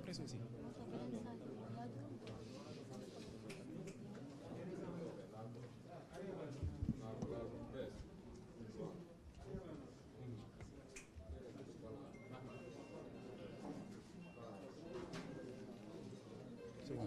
presse aussi. C'est bon.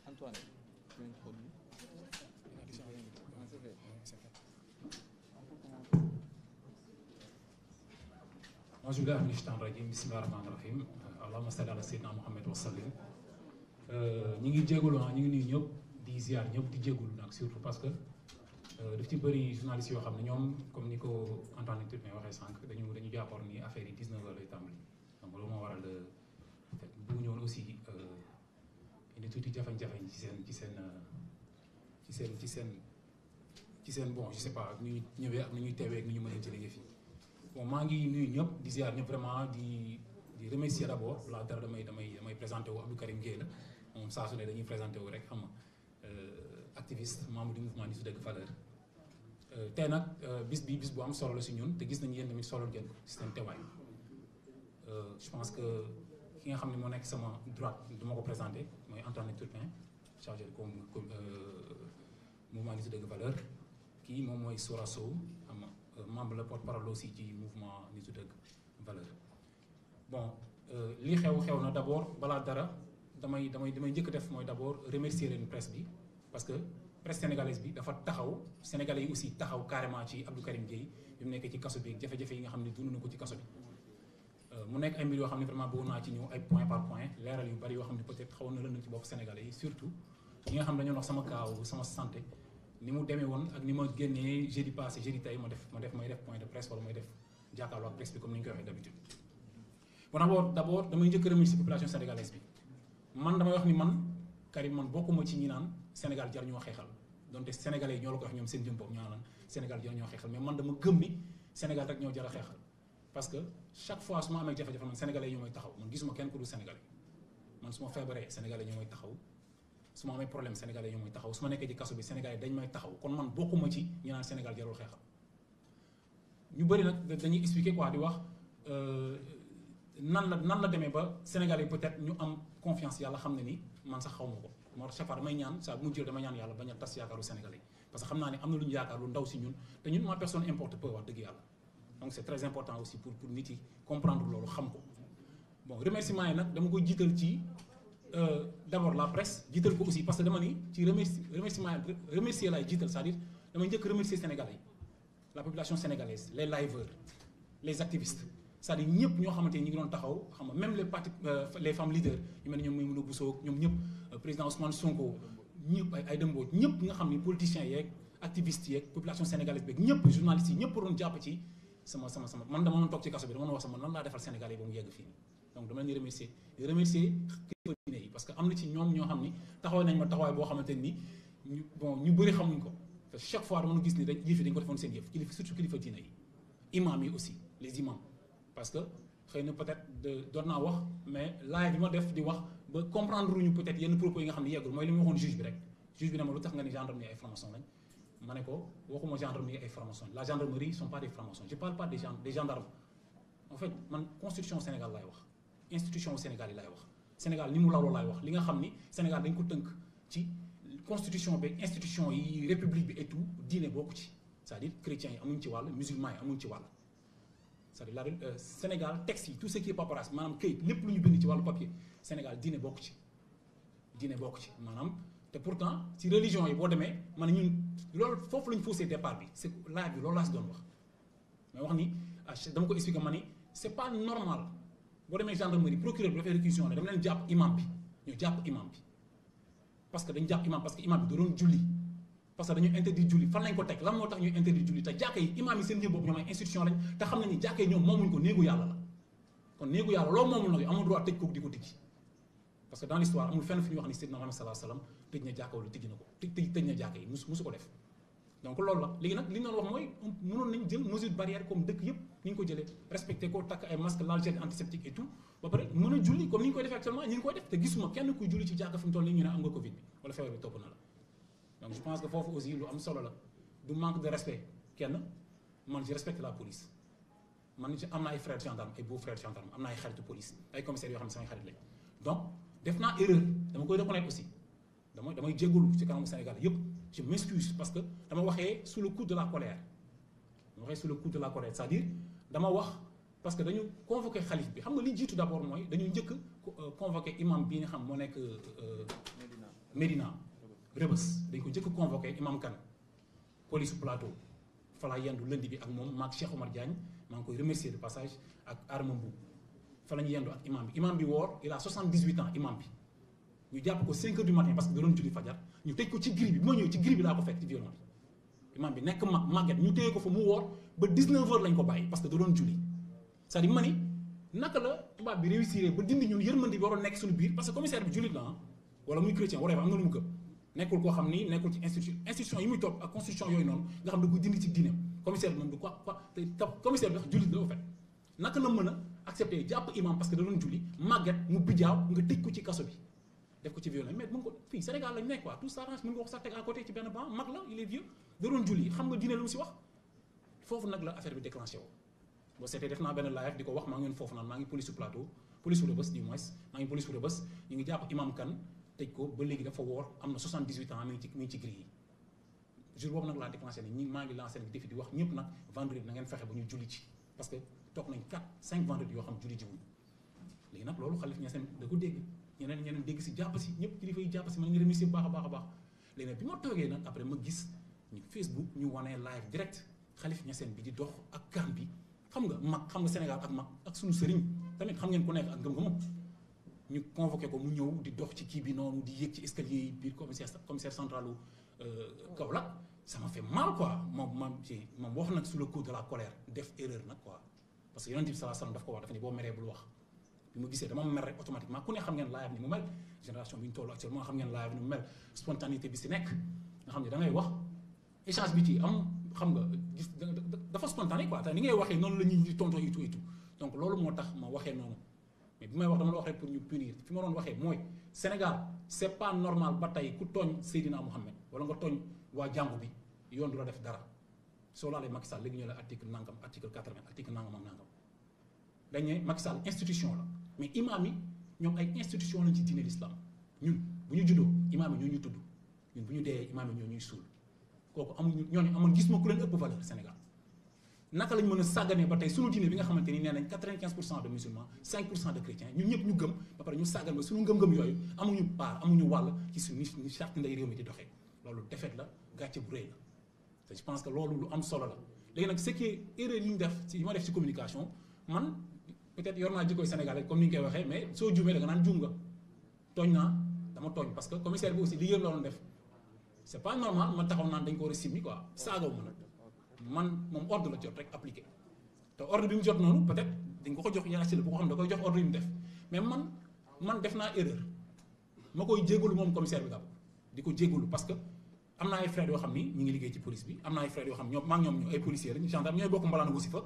Antoine, tu introduis. auzu billaahi mina shaytaani rajiim bismillaahi rahmaani rahiim allahumma salli ala sayyidina Muhammad wa sallim. ñi ngi jégalu ñu ngi nuyu ñëpp di ziar ñëpp di jégalu nag surtout parce que daf ci bëri journalistes yoo xam ne ñoom comme ni ko Antoine Tourné waxee sànq dañu jàppoon ni affaire yi 19h lay tàmbali donc loolu moo waral bu ñëwoon aussi indi tuuti jafe-jafe ci seen bon je sais pas nu ñuy ñëwee ak nu ñuy teewee ak nu ñu mën a jëlee fii. bon maa ngi nuyu ñëpp di ziar ñëpp vraiment di remercier d'abord la dara damay présenté wu Abdou Karim Gueye la moom saa su ne dañuy présenté wu rek xam nga activiste membre du mouvement Nitu Dëgg Valeurs. tey nag bis bu am solo la si ñun te gis nañu yéen tamit solo ngeen ko si seen teewaay je pense que ki nga xam ne moo nekk sama droite du ma ko présenté mooy Antoine Turpin chargé de mouvement Nitu Dëgg Valeurs kii moom mooy Sora Sow xam nga membre la porte-parole aussi ci mouvement Nitu Dëgg Valeurs. bon li xew na d'abord balaa dara damay njëkk def mooy d'abord remercier leen presse bi parce que presse sénégalaise bi dafa taxaw sénégalais yi aussi taxaw carrément ci Abdou Karim Gueye bi mu nekkee ci kaso bi jafe-jafe yi nga xam ne dund na ko ci kaso bi. mu nekk ay mbir yoo xam ne vraiment bëggoon naa ci ñëw ay point par point leeral yu bari yoo xam ne peut-être xawoon na lëndëm ci bopp sénégalais yi surtout ñi nga xam ne dañoo wax sama kaaw sama santé ni mu demee woon ak ni ma génnee jeudi passé jeudi tey may def point de presse wala may def jàkkaarloo ak presse bi comme ni ñu koy waxee d'habitude. bon d'abord damay njëkk remercier population sénégalaise bi man damay wax ni man Karim man bokkuma ci ñi naan Sénégal jar ñoo xeexal donte sénégalais yi ñoo la ko wax ñoom seen jëm bopp ñoo naan Sénégal jar ñoo xeexal mais man dama gëm ni Sénégal rek ñoo jar a xeexal parce que chaque fois su ma amee jafe-jafe man sénégalais yi ñoo may taxaw man gisuma kenn ku dul sénégalais man su ma feebaree sénégalais ñoo may taxaw su ma amee problème sénégalais ñoo may taxaw su ma nekkee ci kaso bi sénégalais dañ may taxaw kon man bokkuma ci ñi naan Sénégal jarul xeexal ñu bëri nag dañuy expliquer quoi di wax nan la demee ba sénégalais peut-être ñu am confiance yàlla xam ne ni man sax xaw ma ko moo tax chaque fois damay ñaan saa bu mu jël damay ñaan yàlla bañ a tas yaakaaru sénégalais parce que xam naa ne am na lu ñu yaakaar lu ndaw si ñun te ñun ma personne importe peu wax dëgg yàlla donc c'est très important aussi pour nit yi comprendre loolu xam ko bon remerciement yi nag dama koy jiital ci d'abord la presse jiital ko aussi parce que dama ni ci remercier laay jiital c'est-à-dire damay njëkk remercier sénégalais yi la population sénégalaise les liveurs les activistes c'est-à-dire ñëpp ñoo xamante ni ñu ngi doon taxaw xam nga même les partis les femmes leaders yu mel ni ñoom Maïmouna Bousso ñoom ñëpp président Ousmane Sonko ñëpp ay dëmboo ñëpp nga xam ni politiciens yeeg activistes yeeg population sénégalaise beeg ñëpp journalistes yi ñëpp doon jàpp ci sama man dama doon toog ci kaso bi dama doon wax sama lan laa defal sénégalais ba mu yegg fii donc dama leen di remercier kilifa diine yi parce que am na ci ñoom ñoo xam ni taxaw nañ ma taxawaay boo xamante ni ñu bëri xamuñ ko te chaque fois dama gis ni dañ yëf yi dañ ko defoon seen yëf kilifa surtout kilifa diine yi imam yi aussi les imams parce que xëy na peut-être doon naa wax mais laaj bi ma def di wax ba comprendre ñu peut-être yenn propos yi nga xam ne yeggul mooy li ma waxoon juge bi rek juge bi ne ma lu tax nga ni gendarmerie ay francs-maçons lañ ma ne ko waxuma gendarmerie ay francs-maçons la gendarmerie sont pas des francs-maçons je parle pas des gendarmes en fait man constitution Sénégal laay wax institution Sénégal yi laay wax Sénégal ni mu lawloo laay wax li nga xam ni Sénégal dañ ko tënk ci constitution bi institution yi république bi et tout diine bokku ci c'est-à-dire chrétiens yi amuñ ci wàll musulmans yi amuñ ci wàll c'est-à-dire Sénégal texte yi tout ce qui est paperasse maanaam këyit lépp lu ñu bind ci wàllu papier Sénégal diine bokk ci maanaam te pourtant ci religion yi boo demee man ñun loolu foofu la ñu faussé départ bi c'est laaj bi loolu laa si doon wax mais wax ni dama ko expliquer ma ni c'est pas normal boo demee gendarmerie procureur bi dafay réquisitionné dama leen jàpp imam bi ñu jàpp imam bi parce que dañu jàpp imam parce que imam bi da doon julli parce que dañu interdit julli fan lañ ko teg lan moo tax ñuy interdit julli te jàkka yi imam yi seen jëm bopp ñoom ay institution lañ te xam nañ ni jàkka yi ñoom moomuñ ko néegu yàlla la kon néegu yàlla loolu moomul nag amul droit tëj ko di ko tijji parce que dans l'histoire amul fenn fi ñuy wax ni Seydina Muhammad sallallahu alayhi wasallam tëj na jàkka wala tijji na ko tëj na jàkka yi musu ko def donc loolu la léegi nag li ñu doon wax mooy mënoon nañ jël mesure barrière comme dëkk yëpp ni ñu ko jëlee respecté ko takk ay masque laal gel antiseptique et tout ba pare mën a julli comme ni ñu koy defee actuellement ñu ngi koy def te gisuma kenn kuy julli ci jàkka fi mu toll nii ñu ne am nga Covid bi wala feebar bi topp na la donc je pense que foofu aussi lu am solo la du manque de respect kenn man je respecte la police man am na ay frères gendarme ay beaux frères gendarme am na ay xaritu police ay commissaires yoo xam ne samay xarit lañ donc def naa erreur dama koy reconnaître aussi damay jégalu ci kanamu Sénégal yëpp je m'excuse parce que dama waxee sous le coup de la colère c'est-à-dire dama wax parce que dañu convoqué xalif bi xam nga li jiitu d'abord mooy dañu njëkk convoqué imam bii nga xam moo nekk Médina Rebeuss dañ ko njëkk convoqué imam Kane police plateau fa laa yendu lundi bi ak moom maak Cheikh Omar Diagne maa ngi koy remercier de passage ak Arma Mbou fa la ñu yendu ak imam bi woor il a 78 ans imam bi ñu jàpp ko 5 heures du matin parce que da doon julli fajar ñu tëj ko ci gris bi ma ñëw ci gris bi laa ko fekk ci violon bi imam bi nekk màgget ñu téye ko fa mu woor ba 19 heures lañ ko bàyyi parce que da doon julli c'est-à-dire ma ni naka la tubaab bi réussir ba dindi ñun yërmandi bi waroon nekk suñu biir parce que commissaire bi jullit la ah wala muy chrétien waree am na lu mu gëm nekkul koo xam ni nekkul ci institution yi muy topp ak constitution yooyu noonu nga xam ne da koy dindi ci diineem commissaire bi moom du quoi te commissaire bi wax jullit la au fait naka la mën a accepter jàpp imam parce que da doon julli màgget mu bijaaw nga tëj ko ci kaso bi def ko ci violon mais mën ko fii Sénégal lañ nekk quoi tout s'arrange mën nga wax sax teg à côté ci benn banc mag la il est vieux da doon julli xam nga diine lu mu si wax foofu nag la affaire bi déclenché woo boo seetee def naa benn live di ko wax maa ngi foofu naan maa ngi police su plateau police su Rebeuss du moins maa ngi police su Rebeuss ñu ngi jàpp imam Kane tëj ko ba léegi dafa woor am na 78 ans mi ngi ci gris yi jour boobu nag laa déclenché ni ñi maa ngi lancé nag défi di wax ñëpp nag vendredi na ngeen fexe ba ñu julli ci parce que toog nañ 4-5 vendredi yoo xam julli ji wuñ léegi nag loolu Khalifa Niassène da ko dégg ñeneen dégg si jàpp si ñëpp kilifa yi jàpp si ma ngi remercier bu baax a baax léegi nag bi ma toogee nag après ma gis ñu Facebook ñu wanee live direct Khalifa Niassène bi di dox ak kan bi xam nga Sénégal ak mag ak suñu sëriñ tamit xam ngeen ku nekk ak ngëm-ngëmam ñu convoqué ko mu ñëw di dox ci kii bi noonu di yéeg ci escalier yi biir commissaire central Kaolack ça m'a fait mal quoi moom wax nag sous le coup de la colère def erreur nag quoi parce que yonent bi sallallahu alayhi wasallam daf ko wax dafa ni boo meree bul wax bi ma gisee dama mer rek automatiquement ku ne xam ngeen live ni mu mel génération bi ñu toll actuellement xam ngeen live ni mu mel spontanéité bi si nekk nga xam ne da ngay wax échange bi ci am xam nga gis dafa spontané quoi te ni ngay waxee noonu la ñuy di tontoo et tout donc loolu moo tax ma waxee noonu mais bi may wax dama la wax rek pour ñu punir fi ma doon waxee mooy Sénégal c'est pas normal ba tey ku tooñ Seydina Mohamed wala nga tooñ waa jàngu bi yoon du la def dara soo laalee Macky Sall léegi ñu la article nangam article 80 article nangam ak nangam dañ ne Macky Sall institution la mais imam yi ñoom ay institution lañ ci diine l'islam ñun bu ñu juddoo imam yi ñoo ñuy tudd ñun bu ñu dee imam yi ñoo ñuy suul kooku amuñu ñooñu amoon gis ma ku leen ëpp valeur Sénégal naka lañ mën a sàgganee ba tey suñu diine bi nga xamante ni nee nañ 95% de musulmans 5% de chrétiens ñun ñëpp ñu gëm ba pare ñu sàggan ba suñu ngëm-ngëm yooyu amuñu part amuñu wàll ci suñu charte nday réew mi di doxee loolu defet la gàcce bu rëy la te je pense que loolu lu am solo la léegi nag ce qui est erreur yi ñu def ci yi ma def ci communication man peut-être yor naa jikkoy Sénégalais comme ni ñu koy waxee mais soo juumee da nga naan juum nga tooñ naa dama tooñ parce que commissaire bi aussi liggéey la doon def c'est pas normal ma taxaw naan dañ ko war a simmi quoi saagaw ma nag man moom ordre la jot rek appliqué te ordre bi mu jot noonu peut-être dañ ko jox yaa si la bu ko xam da koy jox ordre yi mu def mais man def naa erreur ma koy jégalu moom commissaire bi d'abord di ko jégalu parce que am naa ay frères yoo xam ni ñu ngi liggéey ci police bi am naa ay frères yoo xam ñoom maa ngi ñoom ay policiers lañu gendarme ñooy bokk mbalaanu wasifa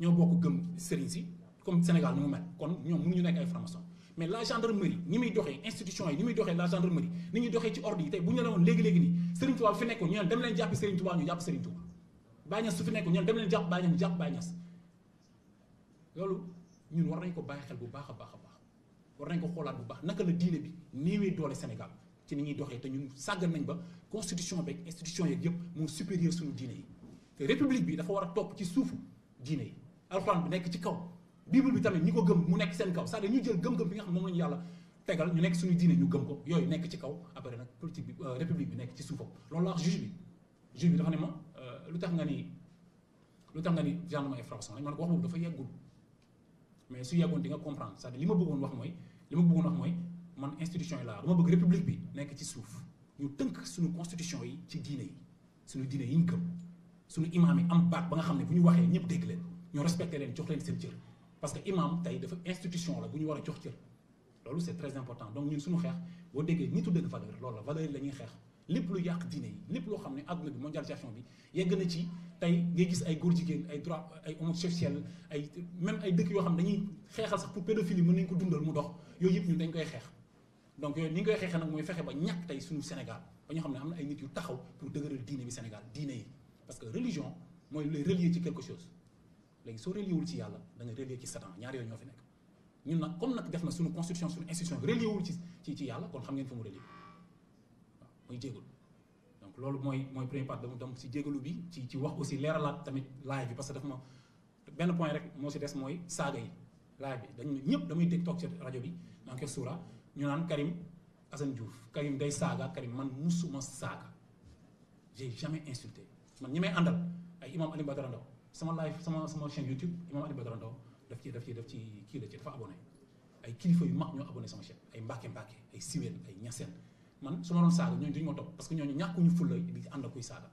ñoo bokk gëm sëriñ si comme Sénégal ni mu mel kon ñoom mënuñu nekk ay francs-maçons mais la gendarmerie ni muy doxee institution yi ni muy doxee la gendarmerie ni ñuy doxee ci ordre yi tey bu ñu la woon léegi-léegi nii Serigne Touba fi nekkoon ñu ne dem leen jàppi Serigne Touba ñu jàpp Serigne Touba Baye Niass su fi nekkoon ñu ne dem leen jàpp Baye Niass ñu jàpp Baye Niass loolu ñun war nañ ko bàyyi xel bu baax a baax a baax war nañ ko xoolaat bu baax naka la diine bi néewee doole Sénégal ci ni ñuy doxee te ñun sàggan nañ ba constitution beeg institution yeeg yëpp moo supérieur suñu diine yi te république bi dafa war a topp ci suufu diine yi alxuraan bi nekk ci kaw bible bi tamit ñi ko gëm mu nekk seen kaw c'est-à-dire ñu jël gëm-gëm bi nga xam moom la ñu yàlla tegal ñu nekk suñu diine ñu gëm ko yooyu nekk ci kaw après nag politique bi république bi nekk ci suufam loolu la wax juge bi dafa ne ma lu tax nga ni gendarme ay francs-maçons lañ ma ne ko wax boobu dafa yeggul mais su yeggoon di nga comprendre c'est-à-dire li ma bëggoon wax mooy man institution yi laa dama bëgg république bi nekk ci suuf ñu tënk suñu constitution yi ci diine yi suñu diine yi ñu gëm suñu imam yi am baat ba nga xam ne bu ñu waxee ñëpp dégg leen ñu respecté leen jox leen seen cër parce que imam tey dafa institution la bu ñu war a jox cër loolu c'est très important donc ñun suñu xeex boo déggee nitu dëgg valeur loolu la valeur yi la ñuy xeex lépp lu yàq diine yi lépp loo xam ne àdduna bi mondialisation bi yegg na ci tey ngay gis ay góor jigéen ay droit ay homosexuels ay même ay dëkk yoo xam ne dañuy xeexal sax pour pédophilie mën nañ ko dundal mu dox yooyu yëpp ñun dañ koy xeex donc yooyu ni ñu koy xeexee nag mooy fexe ba ñàkk tey suñu Sénégal ba ñu xam ne am na ay nit yu taxaw pour dëgëral diine bi Sénégal diine yi parce que religion mooy lay relier ci quelque chose léegi soo relier wul ci yàlla da nga relier ci Satan ñaar yooyu ñoo fi nekk ñun nag comme nag def na suñu constitution suñu institution relier wul ci yàlla kon xam ngeen fa mu relier waaw mooy jégalu donc loolu mooy premier part donc si jégalu bi ci wax aussi leeralaat tamit live bi parce que dafa ma benn point rek moo si des mooy saaga yi live bi dañu ñëpp damay dégg toog ci rajo bi dans ko suura ñu naan Karim Assane Diouf Karim day saaga Karim man musuma saaga j'ai jamais insulté man ñi may àndal ay imam Ali Badara Ndaw sama live sama chaîne YouTube imam Ali Badara Ndaw daf ci kii la ci dafa abonné ay kilifa yu mag ñoo abonné sama chaîne ay Mbàkke ay Siwel ay Ñaseen man su ma doon saaga ñooñu duñu ma topp parce que ñooñu ñàkkuñu fulla di ànd ak kuy saaga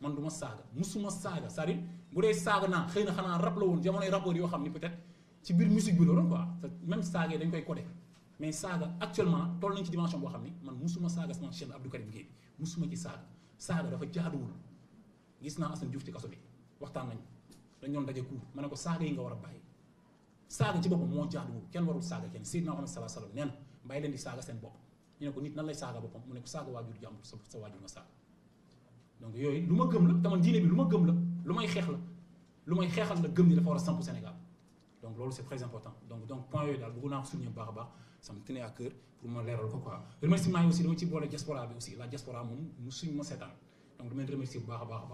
man du ma saaga musuma saaga c'est-à-dire bu dee saaga naa xëy na xanaa rap la woon jamonoy rappeurs yoo xam ni peut-être ci biir musique bi la doon quoi même saaga yi dañ koy codé mais saaga actuellement toll nañ ci dimension boo xam ni man musuma saaga sama chaîne Abdou Karim Gueye musuma ci saaga dafa jaaduwul gis naa Assane Diouf ci kaso bi waxtaan nañ dañ doon daje cour ma ne ko saaga yi nga war a bàyyi saaga ci boppam moo jaaduwul kenn warul saaga kenn Seydina Muhammad sallallahu alayhi wasallam nee na bàyyi leen di saaga seen bopp ñu ne ko nit nan lay saaga boppam mu ne ko saaga waajur jàmbur sa waajur nga saaga donc yooyu lu ma gëm la dama diine bi lu ma gëm la lu may xeex la lu may xeexal la gëm ni dafa war a sampu Sénégal donc loolu c'est très important donc point yooyu daal bëgg naa ko souligner bu baax a baax ça me tenait à cœur pour ma leeral ko quoi remerciement yi aussi dama ci boole diaspora bi aussi la diaspora moom mu suñ ma seetaan donc dama leen remercier bu baax a baax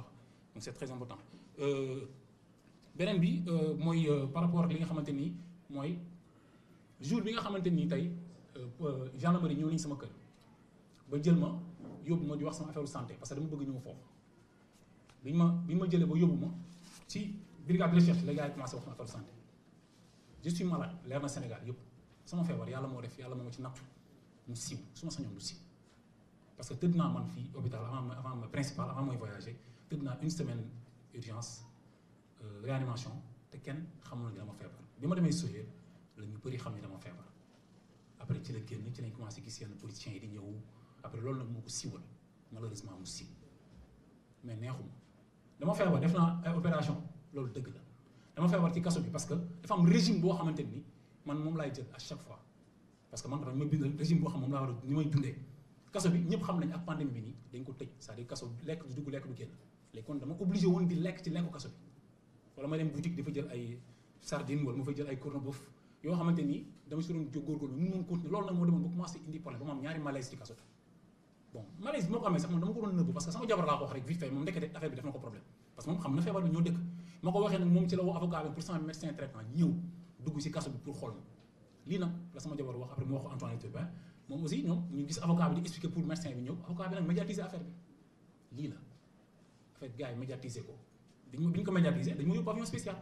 donc c'est très important beneen bi mooy par rapport ak li nga xamante ni mooy jour bi nga xamante ni tey gendarmerie ñëw nañu sama kër ba jël ma yóbbu ma di wax sama affaire santé parce que dama bëgg ñëw foofu bi ma jëlee ba yóbbu ma ci brigade de recherche la gars yi commencé wax sama affaire santé je suis malade leer na Sénégal yëpp sama feebar yàlla moo def yàlla moo ma ci nattu mu siiw su ma sañoon du siiw parce que tëdd naa man fii hôpital avant ma principal avant mooy voyager tëdd naa une semaine urgence réanimation te kenn xamul ne dama feebar bi ma demee Sowét la ñu bëri xam ne dama feebar après ci la génn ci lañ commencé gis yenn politiciens yi di ñëw après loolu nag moo ko siiwal malheureusement mu siiw mais neexuma dama feebar def naa ay opération loolu dëgg la dama feebar ci kaso bi parce que dafa am régime boo xamante ni man moom laay jël à chaque fois parce que man dafa ma bindal régime boo xam moom laa war a ni may dundee kaso bi ñëpp xam nañ ak pandémie bi nii dañ ko tëj c'est-à-dire kaso lekk du dugg lekk du génn léegi kon dama obligé woon di lekk ci lekku kaso bi wala ma dem boutique dafa jël ay sardine wala ma fay jël ay corned-beef yoo xamante ni dama si doon jóg góorgóorlu mun moon continuer loolu nag moo demoon ba commencé indi problème ba ma am ñaari malaise ci kaso bi bon malaise bi moo ko amee sax moom dama ko doon nëbb parce que sama jabar laa ko wax rek vite fait moom ndekete affaire bi def na ko problème parce que moom xam na feebar bi ñoo dëkk ma ko waxee nag moom ci la woo avocat bi pour sama médecin traitement ñëw dugg si kaso bi pour xool ma lii nag la sama jabar wax après mu wax ko Antoine Tubin moom aussi ñoom ñu gis avocat bi di expliquer pour médecin bi ñëw avocat bi nag médiatiser affaire bi lii la en fait gars yi médiatiser ko bi ñu ko médiatiser dañ ma yóbbu pavillon spécial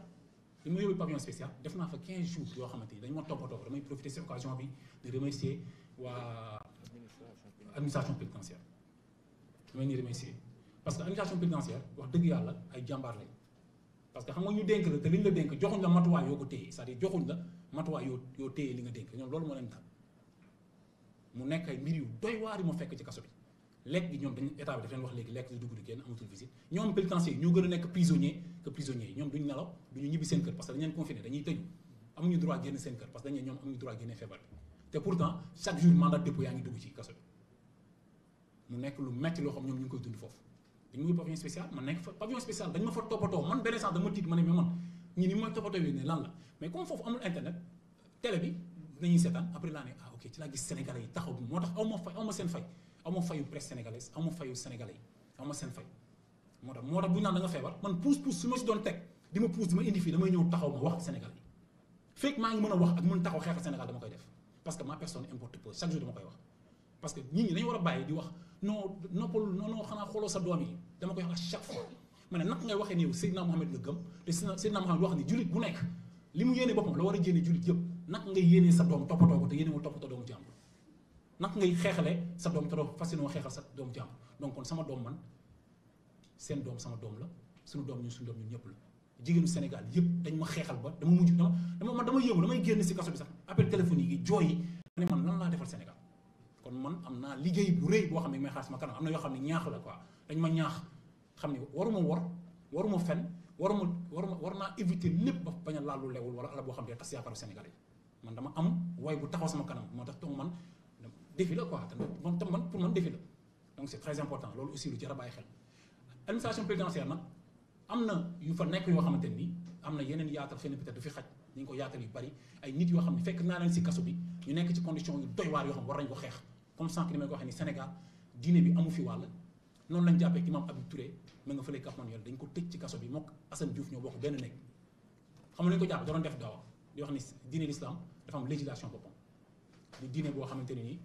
dañ ma yóbbu pavillon spécial def naa fa 15 jours yoo xamante ni dañ ma toppatoo damay profiter ci occasion bi de remercier waa administration pénitentiaire damay ni remercier parce que administration pénitentiaire wax dëgg yàlla ay jàmbaar lañ parce que xam nga ñu dénk la te li ñu la dénk joxuñ la matuwaay yoo ko téye c'est-à-dire joxuñ la matuwaay yoo téye li nga dénk ñoom loolu moo leen dal mu nekk ay mbir yu doy waar yi ma fekk ci kaso bi lekk gi ñoom dañ état bi daf leen wax léegi lekk di dugg di génn amatul visite ñoom pénitentiaire ñoo gën a nekk prisonnier que prisonniers yi ñoom duñ nelaw duñu ñibbi seen kër parce que dañ leen confiné dañuy tëju amuñu droit génn seen kër parce que dañ ne ñoom amuñu droit génne feebar bi te pourtant chaque jour mandat de dépôt yaa ngi dugg ci kaso bi mu nekk lu metti loo xam ñoom ñu ngi koy dund foofu dañu muy pavillon spécial man nekk fa pavillon spécial dañ ma fa toppatoo man benn sens dama tiit ma ne mais man ñi ni mooy toppatoo bi ne lan la mais comme foofu amul internet télé bi dañuy seetaan après laa ne ah ok ci laa gis sénégalais yi taxaw bi moo tax aw ma seen fay aw ma fayu presse sénégalaise aw ma fayu sénégalais yi aw ma seen fay moo tax bu ñu naan da nga feebar man pousse su ma si doon teg di ma pousse di ma indi fii damay ñëw taxaw ma wax ak sénégalais yi fekk maa ngi mën a wax ak mën taxaw xeexal Sénégal dama koy def parce que ma personne importe peu chaque jour dama koy wax parce que nit ñi dañu war a bàyyi di wax non noppalul non xanaa xooloo sa doom yi dama koy wax à chaque fois ma ne naka ngay waxee ni yow Seydina Mohamed nga gëm te Seydina Mohamed wax ni jullit bu nekk li mu yéene boppam la war a jéene jullit yëpp naka ngay yéenee sa doom toppatoo ko te yéene wul toppatoo doomu jàmbur naka ngay xeexale sa doom te doo fas yéenoo xeexal sa doom jàmm donc kon sama doom man seen doom sama doom la suñu doom ñun suñu doom ñun ñëpp la jigéenu Sénégal yëpp dañ ma xeexal ba dama mujj dama yëngu damay génn si kaso bi sax appel téléphonique yi jooy yi ne man lan laa defal Sénégal kon man am naa liggéey bu rëy boo xam ne may xaar sama kanam am na yoo xam ne ñaax la quoi dañ ma ñaax xam ne waruma waruma fen war naa éviter lépp ba bañ a laal lu lewul wala ala boo xam ne tas yaakaaru Sénégal yi man dama am way bu taxaw sama kanam moo tax donc man défi la quoi man pour man défi la donc c'est très important loolu aussi lu jar a bàyyi xel administration présidentielle nag am na yu fa nekk yoo xamante ni am na yeneen yaatal xëy na peut-être du fi xaj ñu ngi ko yaatal yu bari ay nit yoo xam ne fekk naa leen si kaso bi ñu nekk ci condition yu doy waar yoo xam war nañ ko xeex comme sànq ni may ko waxee ni Sénégal diine bi amu fi wàll noonu lañ jàppee imam Habib Touré ma nga fële Cap Manuel dañ ko tëj ci kaso bi mook Assane Diouf ñoo bokk benn nekk xam nga nañu ko jàpp da doon def daawa di wax ni diine l'islam dafa am législation boppam di diine boo xamante ne nii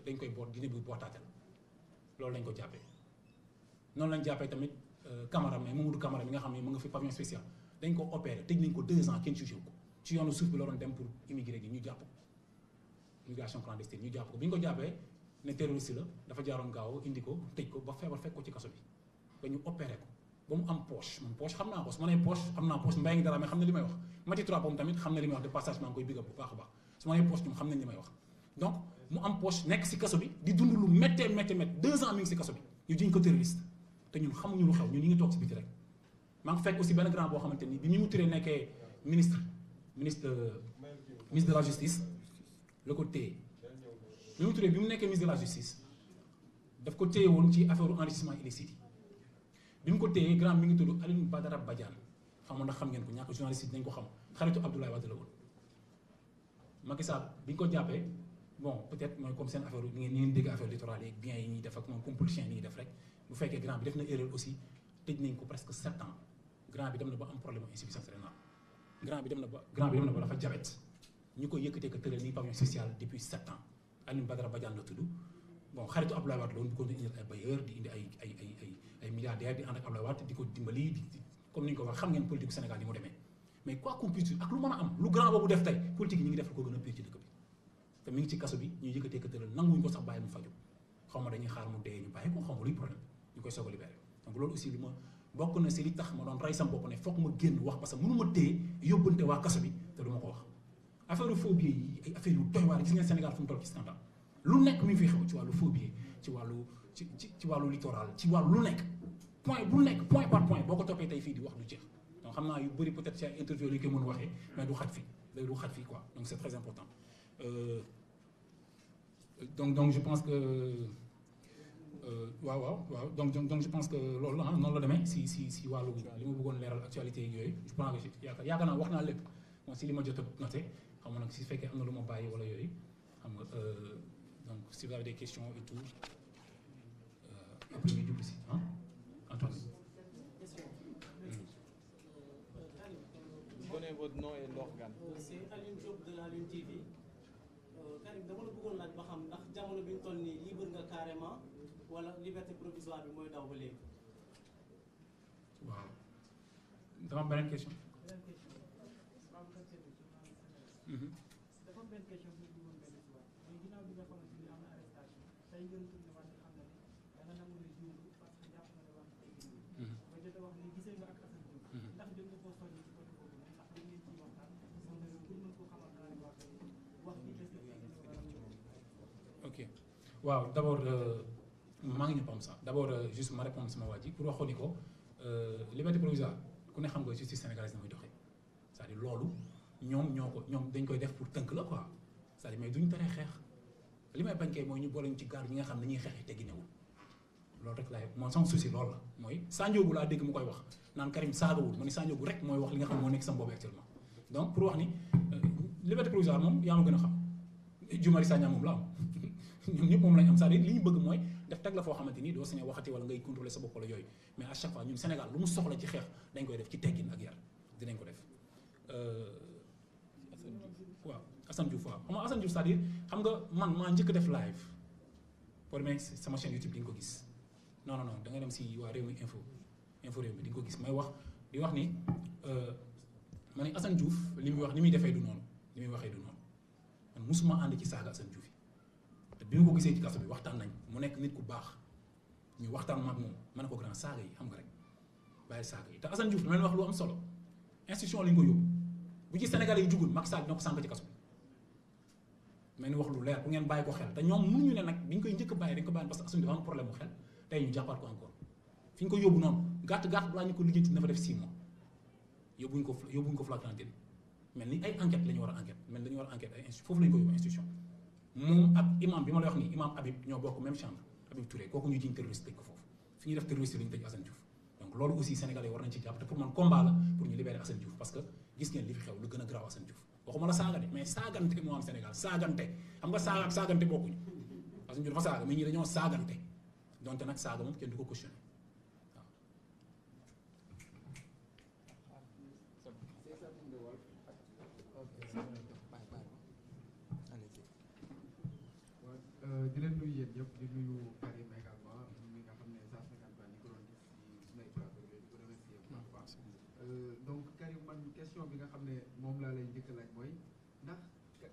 dañ koy boot diine bu bootaatel loolu lañ ko jàppee noonu lañ jàppee tamit Camara mais Mamadou Camara mi nga xam ne mu nga fi pavillon spécial dañ ko opéré tëj nañ ko 2 ans kenn jugé ko ci yoonu suuf bi la doon dem pour immigré gi ñu jàpp ko immigration clandestine ñu jàpp ko bi ñu ko jàppee ne terroriste la dafa jaaroon gaaw indi ko tëj ko ba feebar fekk ko ci kaso bi ba ñu opéré ko ba mu am poche man poche xam naa ko su ma nee poche am naa poche mbay ngi dara mais xam na li may wax Mati Trois Pommes tamit xam na li may wax de passage maa ngi koy bigga bu baax a baax su ma nee poche ñoom xam nañ li may wax donc mu am poche nekk si kaso bi di dund lu méttee 2 ans mi ngi si kaso bi ñu jiñ ko terroriste te ñun xamuñu lu xew ñun ñu ngi toog si biti rek maa ngi fekk aussi benn grand boo xamante ni bi Mimi Touré nekkee ministre de la justice la ko téye Mimi Touré bi mu nekkee ministre de la justice daf ko téye woon ci affaire enrichissement illicite bi mu ko téyee grand mi ngi tudd Alioune Badara Badiane xamoon na xam ngeen ko ñàkk journaliste yi dañ ko xam xaritu Abdoulaye Wade la woon Macky Sall bi ñu ko jàppee bon peut-être mooy comme seen affaire ñi ngeen dégg affaire littorale yi biens yi ñuy def ak moom comme politicien yi ñuy def rek bu fekkee grand bi def na erreur aussi tëj nañ ko presque 7 ans grand bi dem na ba am problème insuffisance rénale grand bi dem na ba dafa jabet ñu koy yëkkatee ko tëral nii pavillon social depuis 7 ans Alioune Badara Badiane la tudd bon xaritu Abdoulaye Wade la woon bu ko indi ay bailleurs di indi ay milliardaires di ànd ak Abdoulaye Wade di ko dimbali comme ni ñu ko wax xam ngeen politique Sénégal ni mu demee mais quoi qu'on puisse dire ak lu mën a am lu grand boobu def tey politique yi ñu ngi def lu ko gën a pire ci dëkk bi te mi ngi ci kaso bi ñuy yëkkatee ko tëral nanguwuñu ko sax bàyyi mu faju xaw ma dañuy xaar mu dee ñu bàyyi ko xaw ma luy problème ñu koy soog a libéré donc loolu aussi li ma bokk na si li tax ma doon rey sam bopp ne foog ma génn wax parce que mënu ma téye yóbbante waa kaso bi te du ma ko wax affaire faux billets yi ay affaire yu doy waar gis ngeen Sénégal fu mu toll ci scandale lu nekk mi ngi fi xew ci wàllu faux billets ci wàllu littoral ci wàllu lu nekk point bu nekk point par point boo ko toppee tey fii di wax du jeex donc xam naa yu bëri peut-être ci ay interview yi koy mën waxee mais du xaj fii quoi donc c'est très important donc je pense que waaw donc je pense que loolu la noonu la demee si wàllu li ma bëggoon leeral actualité yi yooyu je pense que yaakaar naa wax naa lépp moom si li ma jot a noté xam nga nag si fekkee am na lu ma bàyyi wala yooyu xam nga donc si vous avez des questions et tout après ñu jublu si Antoine. Donnez votre nom et l'organe. C'est Aline Diop de la Lune TV. Karim dama la bëggoon laaj ba xam ndax jamono bi ñu toll nii libre nga carrément wala liberté provisoire bi mooy daw ba léegi. waaw dafa am beneen question. dafa am benn question bu ñu bëggoon benn si waat mais ginnaaw bi nga xamante ni am na arrestation tey ngeen tourné waat nga xam ne da nga nangu ne jiw parce que jàpp na ne wax nga ba jot a wax ni gisee nga ak Assane Diouf ndax dem nga koo sonni ci côté boobu ndax dañ leen ciy waxtaan pour mën koo xamal naa ne wax bi est-ce que ok waaw d'abord maa ngi ñu pam sax d'abord juste ma répondre sama waa ji pour waxoon ni ko liberté provisoire ku ne xam nga justice sénégalaise na muy doxee c'est-à-dire loolu ñoom dañ koy def pour tënk la quoi c'est-à-dire mais duñ teree xeex li may bañ kay mooy ñu boole ñu ci gaar ñi nga xam ne ñuy xeexee teggi newul loolu rek laay moom sama souci loolu la mooy Sandiogou laa dégg mu koy wax naan Karim saagawul ma ni Sandiogou rek mooy wax li nga xam ne moo nekk sama boobu actuellement donc pour wax ni liberté provisoire moom yaa ma gën a xam Guy Marius Sagna moom la am ñoom ñëpp moom lañ am c'est-à-dire li ñu bëgg mooy def teg la foo xamante ni doo sañ a waxati wala ngay contrôler sa bopp wala yooyu mais à chaque fois ñun Sénégal lu mu soxla ci xeex dañ koy def ci teggin ak yar dinañ ko def waaw Assane Diouf waaw xam nga Assane Diouf c'est-à-dire xam nga man maa njëkk def live pour demee sama chaîne YouTube di nga ko gis non da nga dem si waa Rewmi info réew mi di nga ko gis may wax di wax ni ma ne Assane Diouf li muy wax ni muy defee du noonu li muy waxee du noonu man musuma ànd ci saaga Assane Diouf yi te bi ma ko gisee ci kaso bi waxtaan nañ mu nekk nit ku baax ñu waxtaan mag moom ma ne ko grand saaga yi xam nga rek bàyyi saaga yi te Assane Diouf dama leen wax lu am solo institution lañ ko yóbbu bu ci Sénégalais yi jugul Macky Sall dina ko sànq ci kaso bi mais ni wax lu leer bu ngeen bàyyi ko xel te ñoom mënuñu ne nag bi ñu koy njëkk a bàyyi dañ ko bàyyi parce que Assane dafa am problème mu xel tey ñu jàppaat ko encore fi ñu ko yóbbu noonu gàtt balaa ñu ko lijjanti na fa def 6 mois yóbbuñ ko flagrant délit mel ni ay enquête la ñu war a enquête mel ni dañu war a enquête ay institution foofu la ñu ko yóbbu institution moom ak imam bi ma lay wax nii imam Habib ñoo bokk même chambre Habib Touré kooku ñu jiñ terroriste tëj ko foofu fi ñuy def terroriste la ñu tëj Assane Diouf donc loolu aussi sénégalais war nañ ci jàpp te pour man combat la pour ñu libérer Assane Diouf parce que gis ngeen li fi xew lu gën a garaaw Assane Diouf waxuma la saaga de mais saagante moo am Sénégal saagante xam nga saaga ak saagante bokkuñu Assane Diouf dafa saaga mais ñi dañoo saagante donte nag saaga moom kenn du ko cautionné di leen nuyu yéen ñëpp di nuyu Karim également mi nga xam ne saa su nekk ñu ko doon gis si suñu ay plateau yooyu di ko remercier bu baax donc Karim man question bi nga xam ne moom laa lay njëkk laaj mooy ndax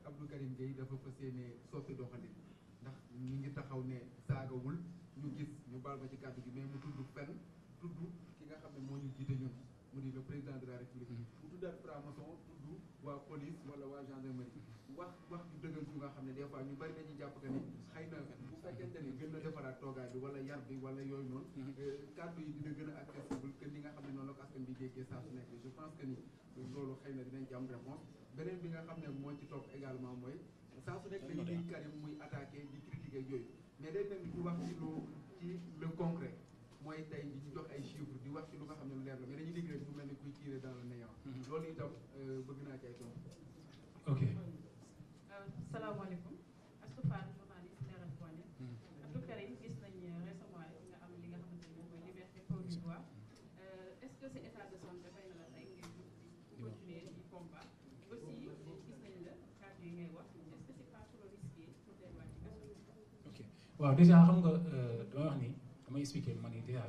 Abdou Karim Gueye dafa fas yéene soppi doxalin ndax ñu ngi taxaw ne saagawul ñu gis ñu baal ma ci kàddu gi mais mu tudd fenn tudd ki nga xam ne moo ñu jiite ñun mu di le président de la république mu tuddaat franc-maçon tudd waa police wala waa gendarmerie wax ju dëggal ju nga xam ne des fois ñu bari dañuy jàpp que ni xëy na bu fekkente ni gën na defaraat toogaay bi wala yar bi wala yooyu noonu kàddu yi dina gën a accessible que ni nga xam ne noonu la ko askan bi déggee saa su nekk je pense que ni loolu xëy na dinañ ci am réponse beneen bi nga xam ne moo ci topp également mooy saa su nekk dañuy dégg Karim muy attaqué di critiquer yooyu mais day mel ni di wax ci le concret mooy tey di ñu jox ay chiffres di wax ci lu nga xam ne lu leer la mais dañuy dégg rek mu mel ni kuy tirer dans le néant loolu itam bëgg naa ci ay tontu. ok salaamaaleykum Astou Fall journaliste Leral point net Abdou Karim gis nañ récemment rek nga am li nga xamante ni moom mooy liberté provisoire est-ce que c'est état de santé fay na la tey ngay jóg di continuer di combat aussi gis nañ la kàddu yi ngay wax est-ce que c'est pas trop risqué pour delluwaat ci kaso bi. ok waaw déjà xam nga damay wax ni damay expliquer ma ni déjà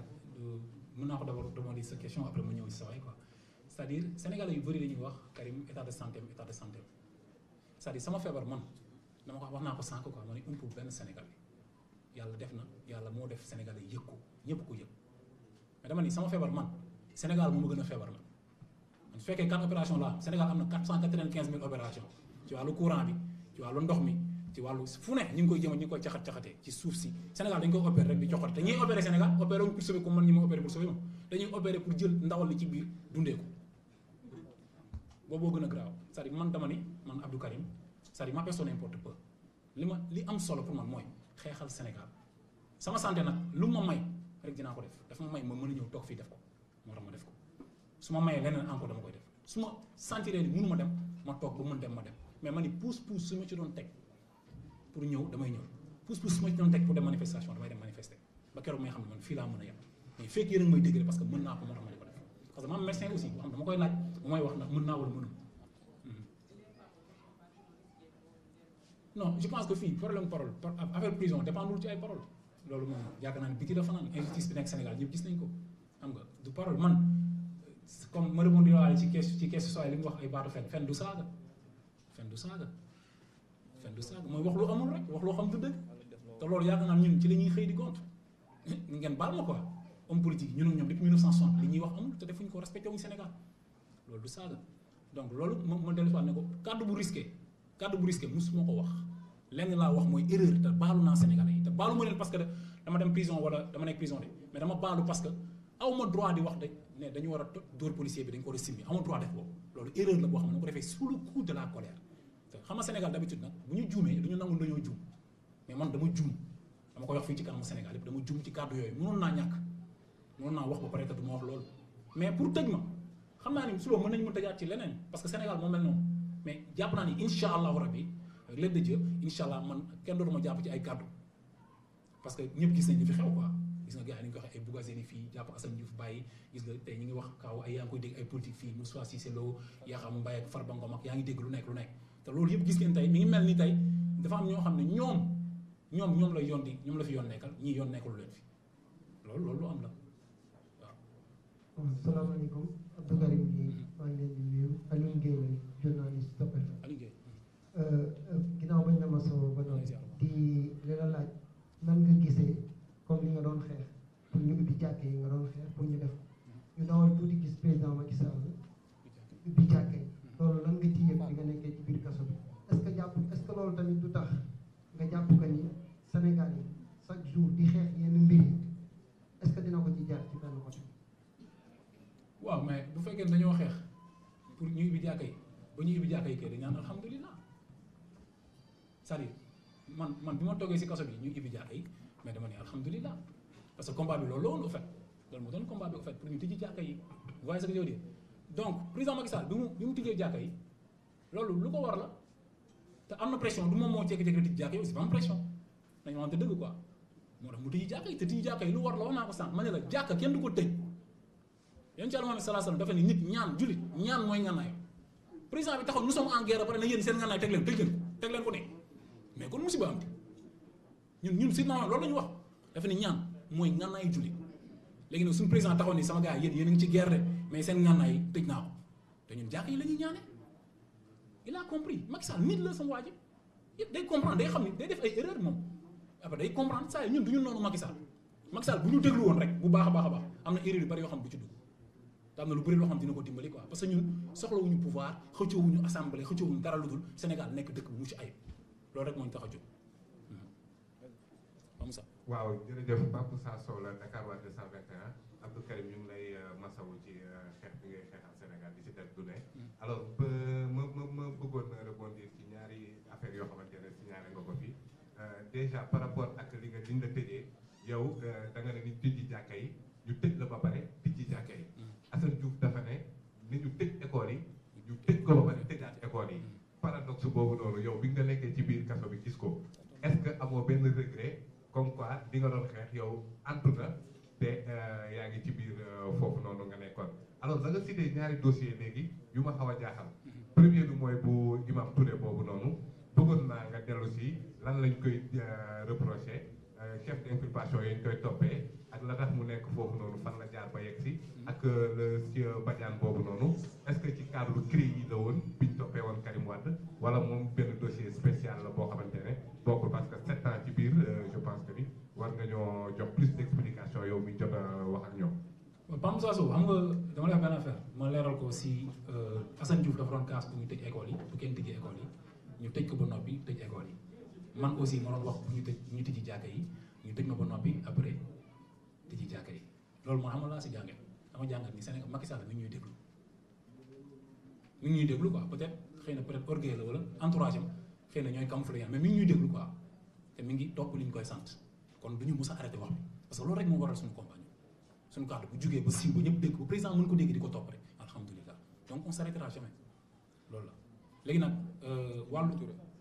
mën naa ko d'abord demander sa question après mu ñëw si sa waay quoi c'est-à-dire sénégalais yu bëri dañuy wax Karim état de santé c'est-à-dire sama feebar man dama ko wax naa ko sànq quoi ma ne umpul benn Sénégal yàlla def na yàlla moo def Sénégalais yëg ko ñëpp ko yëg mais dama ni sama feebar man Sénégal moo ma gën a feebar man su fekkee 4 opérations la am Sénégal am na 495 000 opérations ci wàllu courant bi ci wàllu ndox mi ci wàllu fu ne ñu ngi koy jëm ñu ngi koy caxat-caxatee ci suuf si Sénégal dañu koy opérer rek di joxote te ñiy opérer Sénégal opéré wuñ pour sauver comme man ñi ma opérer pour sauver ma dañuy opérer pour jël ndawal li ci biir dundee ko booboo gën a graaw c'est-à-dire man dama ni man Abdou Karim c'est-à-dire ma personne importe peu li am solo pour man mooy xeexal Sénégal sama santé nag lu ma may rek dinaa ko def dafa ma may ma mën a ñëw toog fii def ko moo tax ma def ko su ma mayee leneen encore dama koy def su ma sentiree ni mënu ma dem ma toog ba mën dem ma dem mais ma ni pousse su ma ci doon teg pour ñëw damay ñëw pousse su ma ci doon teg pour dem manifestation damay dem manifester ba keroog may xam ne man fii laa mën a yem mais fekk yéen a ngi may dégg parce que mën naa ko moo tax ma di ko def parce que ma am médecin aussi boo xam dama koy laaj bu may wax ndax mën naa wala mënul non je pense que fii problème parole affaire prison dépendul ci ay parole loolu moom yaakaar naa ne biti la fanaan injustice bi nekk Sénégal ñëpp gis nañ ko xam nga du parole man comme ma répondre waale ci kees sooy li mu wax ay baatu fen du saaga mooy wax lu amul rek wax loo xam du dëgg te loolu yaakaar naa ñun ci la ñuy xëy di gont ngeen baal ma quoi homme politique ñun ak ñoom depuis 1960 li ñuy wax amul te defuñ ko respecté wuñ Sénégal loolu du saaga donc loolu ma dellu si waat ne ko kàddu bu risqué musuma ko wax lenn laa wax mooy erreur te baalu naa Sénégalais yi te baalu ma leen parce que dama dem prison wala dama nekk prison de mais dama baalu parce que aw ma droit di wax de ne dañu war a dóor policier bi dañu ko war a simmi aw ma droit def boobu loolu erreur la boo xam ne ko defee sous le coup de la colère te xam nga Sénégal d'habitude nag bu ñu juumee du ñu nangul dañoo juum mais man dama juum dama koy wax fii ci kanamu Sénégal yëpp dama juum ci kàddu yooyu mënoon naa wax ba pare te du ma wax loolu mais pour tëj ma xam naa ni suba mën nañu ma tëjaat ci leneen parce que Sénégal moo mel noonu mais jàpp naa ni incha allahu rabbi avec l'aide de Dieu incha allah man kenn dootuma jàpp ci ay kàddu parce que ñëpp gis nañ li fi xew quoi gis nga gars yi ni ñu ko waxee ay Bougazeli fii jàpp Assane Diouf bàyyi gis nga tey ñu ngi wax kaw ay yaa ngi koy dégg ay politique fii Moussa Cissé Lo Yakham Mbaye ak Farba Ngom ak yaa ngi dégg lu nekk te loolu yëpp gis ngeen tey mi ngi mel ni tey dafa am ñoo xam ne ñoom la yoon di ñoom la fi yoon nekkal ñii yoon nekkalu leen fi loolu lu am la waaw salaamaaleykum Abdou Karim Gueye maa ngi leen di nuyu Alioune Gueye journaliste Top FM ginnaaw bañ na ma soo ba noonu di dekkee dañ naan alhamdulilah c'est-à-dire man bi ma toogee si kaso bi ñu ibbi jàkka yi mais dama ne alhamdulilah parce que combat bi loolu la woon au fait loolu moo doon combat bi au fait pour ñu tijji jàkka yi vous voyez ce que je veux dire donc président Macky Sall bi mu tijjee jàkka yi loolu lu ko war la te am na pression du moom moo jékki-jékki tijji jàkka yi aussi ba am pression dañu waxante dëgg quoi moo tax mu tijji jàkka yi te tijji jàkka yi lu war la wax naa ko sànq ma ne la jàkka kenn du ko tëj yéen ci Yàlla Muhammad sallallahu alayhi wasallam dafa ne nit ñaan julit ñaan mooy ngànnaay président bi taxaw nous sommes en guerre ba pare na yéen seen ngànnaay teg leen ko ne mais kon musiba am ñun si non loolu la ñu wax dafa ne ñaan mooy ngànnaay julit léegi nag suñu président taxaw ni sama gars yi yéen a ngi ci guerre de mais seen ngànnaay yi tëj naa ko te ñun jàkka yi la ñuy ñaane il a compris Macky Sall nit la sama waa ji yëpp day comprendre day xam ni day def ay erreur moom après day comprendre saa yi ñun du ñu noonu Macky Sall bu ñu déglu woon rek bu baax a baax am na erreur yu bari yoo xam du ci dugg te am na lu bëri loo xam dina ko dimbali quoi parce que ñun soxlawuñu pouvoir xëccoowuñu assemblée xëccoowuñu dara lu dul Sénégal nekk dëkk bu mucc ayib loolu rek moo ñu tax a jóg Moussa. waaw jërëjëf Pape Moussa Sow la Dakar waa 221 Abdou Karim ñu ngi lay masawu ci xeex bi ngay xeexal Sénégal di si def du ne alors ma bëggoon na rebondir ci ñaari affaire yoo xamante ne si ñaari nga ko fi déjà par rapport ak liñ la tëjee yow da nga ne ni tijji jàkka yi ñu tëj la ba pare tijji jàkka yi Assane Diouf dafa ne ni ñu tëj école yi ñu tëj ko ba pare tëjaat école yi paradoxe boobu noonu yow bi nga nekkee ci biir kaso bi gis ko est-ce que amoo benn regret comme quoi di nga doon xeex yow antu na te yaa ngi ci biir foofu noonu nga nekkoon alors da nga cité ñaari dossier léegi yu ma xaw a jaaxal premier bi mooy bu Imam Touré boobu noonu bëggoon naa nga dellu si lan lañ koy reproché chef d'inculpation yi ñu koy toppee ak la tax mu nekk foofu noonu fan la jaar ba yegg si ak le monsieur Badiane boobu noonu est-ce que ci cadre CREI yi la woon bi ñu toppee woon Karim Wade wala moom benn dossier spécial la boo xamante ne bokkul parce que 7 ans ci biir je pense que ni war nga ñoo jox plus d'explication yow mi jot a wax ak ñoom. Pam Moussa Sow xam nga dama lay wax benn affaire ma leeral ko si Assane Diouf dafa doon kaas bu ñu tëj école yi bu kenn tëjee école yi ñu tëj ko ba noppi tëj école yi man aussi ma doon wax bu ñu tëji jàkka yi ñu tëj ma ba noppi après tëji jàkka yi loolu moo xam nga laa si jàngat dama jàngat ni Sénégal Macky Sall mi ngi ñuy déglu quoi peut-être xëy na peut-être orgueil la wala entourage am xëy na ñooy camoufler mais mi ngi ñuy déglu quoi te mi ngi topp li ñu koy sant kon du ñu mus a arrêté wax bi parce que loolu rek moo waral suñu compagnie suñu cadre bu jugee ba siiw ba ñëpp dégg ba président mën ko dégg di ko topp rek alhamdulilah donc on s'arrêtera jamais loolu la léegi nag wàllu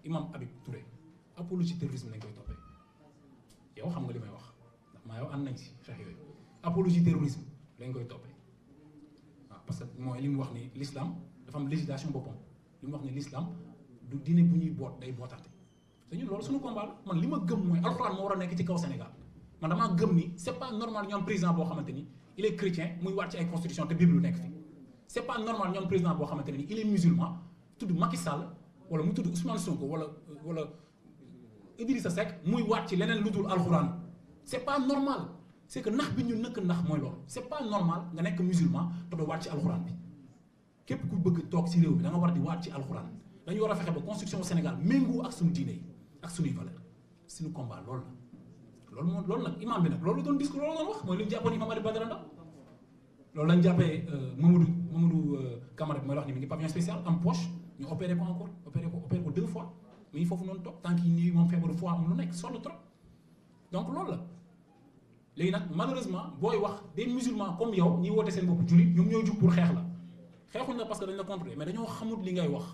imam Habib Touré apologie terrorisme lañ koy toppee yow xam nga li may wax ndax maa yow ànd nañ si xeex yooyu apologie terrorisme lañ koy toppee waaw parce que mooy li mu wax ni l'islam dafa am législation boppam li mu wax ni l'islam du diine bu ñuy boot day bootaate te ñun loolu suñu combat la man li ma gëm mooy alxuraan moo war a nekk ci kaw Sénégal man damaa gëm ni c'est pas normal ñu am président boo xamante ni il est chrétien muy waat ci ay constitution te bible nekk fi c'est pas normal ñu am président boo xamante ni il est musulman tudd Macky Sall wala mu tudd Ousmane Sonko wala Idrissa Seck muy waat ci leneen lu dul alxuraan c'est pas normal c'est que nax bi ñu nëkk nax mooy loolu c'est pas normal nga nekk musulman te doo waat ci alxuraan bi képp ku bëgg toog ci réew mi da nga war di waat ci alxuraan dañu war a fexe ba constitution Sénégal méngoo ak suñu diine yi ak suñuy valeur suñu combat loolu la loolu nag imam bi nag loolu doon discours loolu doon wax mooy li ñu jàppoon imam Aliou Badara Ndao loolu lañ jàppee Mamadou Camara bi mooy wax ni mi ngi pavillon spécial en poche ñu opéré ko encore opéré ko 2 fois mi ngi foofu noonu toog tant que nii moom feebaru foie am lu nekk sonn trop donc loolu la léegi nag malheureusement booy wax des musulmans comme yow ñi woote seen bopp jullit ñoom ñoo jug pour xeex la xeexuñ la parce que dañ la contrôler mais dañoo xamut li ngay wax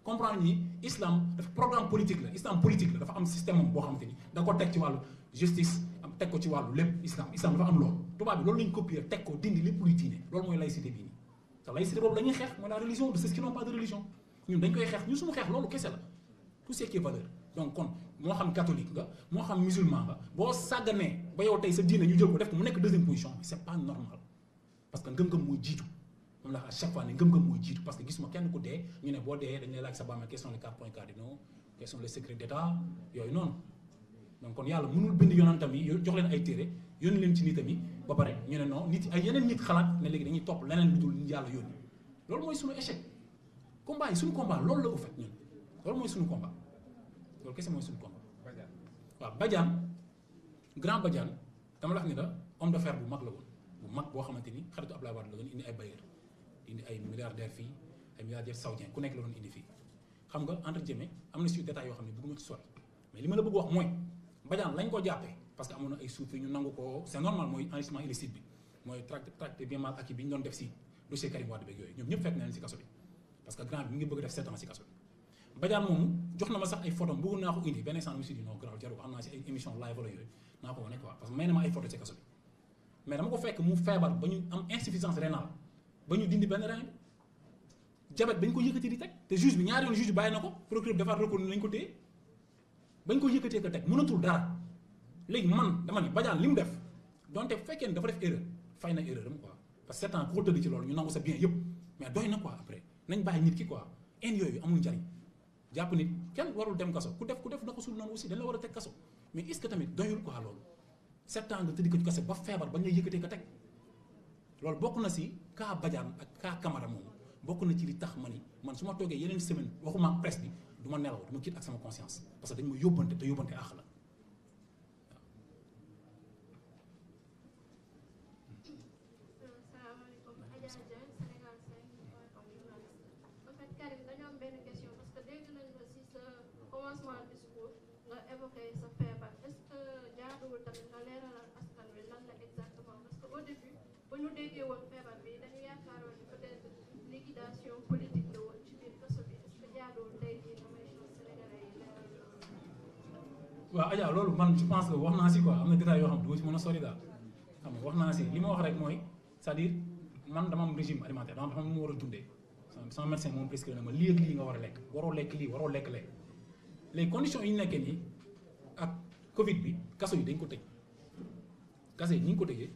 comprendre ni islam dafa programme politique la islam politique la dafa am système am boo xamante ni da ko teg ci wàllu justice am teg ko ci wàllu lépp islam dafa am loolu tubaab bi loolu lañ copier teg ko dindi lépp luy diine loolu mooy laïcité bii nii te laïcité boobu la ñuy xeex mooy la religion de ceux qui n'ont pas de religion ñun dañ koy xeex ñun suñu xeex loolu kese la tout ce qui est valeur donc kon moo xam catholique nga moo xam musulman nga boo sàgganee ba yow tey sa diine ñu jël ko def ko mu nekk deuxième position c'est pas normal parce que ngëm-ngëm mooy jiitu moom la à chaque fois ne ngëm-ngëm mooy jiitu parce que gisuma kenn ku dee ñu ne boo dee dañ lay laaj sa bàmmeel quels sont les 4 points cardinaux quels sont les secrets d'état yooyu noonu donc kon yàlla mënul bind yonentam yi jox leen ay téere yónni leen ci nitam yi ba pare ñu ne non nit ay yeneen nit xalaat ne léegi dañuy topp leneen lu dul yàlla yónni loolu mooy suñu échec combat yi suñu combat loolu la ko fekk ñun loolu mooy suñu combat loolu kese mooy suñu combat waaw Badiane grand Badiane dama la wax ni la homme d'affaires bu mag la woon bu mag boo xamante ni xaritu Abdoulaye Wade la doon indi ay bailleurs indi ay milliardaires fii ay milliardaires saoudiens ku nekk la doon indi fii xam nga entre guillemets am na si détails yoo xam ne bëgguma ci sori mais li ma la bëgg wax mooy Badiane lañ ko jàppee parce que amoon na ay suuf ñu nangu ko c'est normal mooy enrichissement illicite bi mooy traité bien mal acquis bi ñu doon def si dossier Karim Wade beeg yooyu ñoom ñëpp fekk na leen si kaso bi parce que grand bi mi ngi bëgg def 7 ans si kaso bi Badiane moomu jox na ma sax ay photos bëgg naa ko indi benn instant mu si di non grave jarul xam naa si ay émission live wala yooyu naa ko wane quoi parce que may na ma ay photos si kaso bi mais dama ko fekk mu feebar ba ñu am insuffisance rénale ba ñu dindi benn rein jabet bañ ko yëkkati di teg te juge bi ñaari yoon juge bi bàyyi na ko procureur defaat recours nañ ko téye bañ ko yëkkatee ko teg mënatul dara léegi man dama ni Badiane li mu def donte bu fekkee ne dafa def erreur fay na erreur am quoi parce que 7 ans ku ko tëdd ci loolu ñu nangu sa bien yëpp mais doy na quoi après nañ bàyyi nit ki quoi en yooyu amul njariñ jàpp nit kenn warul dem kaso ku def na ko sul noonu aussi dañ la war a teg kaso mais est-ce que tamit doyul quoi loolu 7 ans nga tëdd ko ci kaso ba feebar bañ la yëkkatee ko teg loolu bokk na si cas Badiane ak cas Camara moomu bokk na ci li tax ma ni man su ma toogee yeneen semaine waxuma presse bi du ma nelaw du ma kiit ak sama conscience parce que dañ ma yóbbante te yóbbante àq la. salaamaaleykum Adja Dieng Sénégal 5 comme journaliste en fait Karim dañoo am benn question parce que dégg nañ la si sa commencement discours nga évoqué sa feebar est-ce que jaaduwul tamit nga leeralal askan wi lan la exactement parce que au début bu ñu déggee woon feebar bi dañu yaakaaroon ni peut-être liquidation politique la woon ci biir kaso bi est-ce que jaaduwul tey jii nga may chance sénégalais yi leeral waaw Adja loolu man je pense que wax naa si quoi am na détails yoo xam ne du ci mën a sori daal xam nga wax naa si li ma wax rek mooy c'est-à-dire man dama am régime alimentaire dama xam nu mu war a dundee sama médecin moom prescrit na ma lii ak lii nga war a lekk waroo lekk lii waroo lekk lekk les conditions yi ñu nekkee nii ak Covid bi kaso yi dañ ko tëj kaso yi ni ñu ko tëjee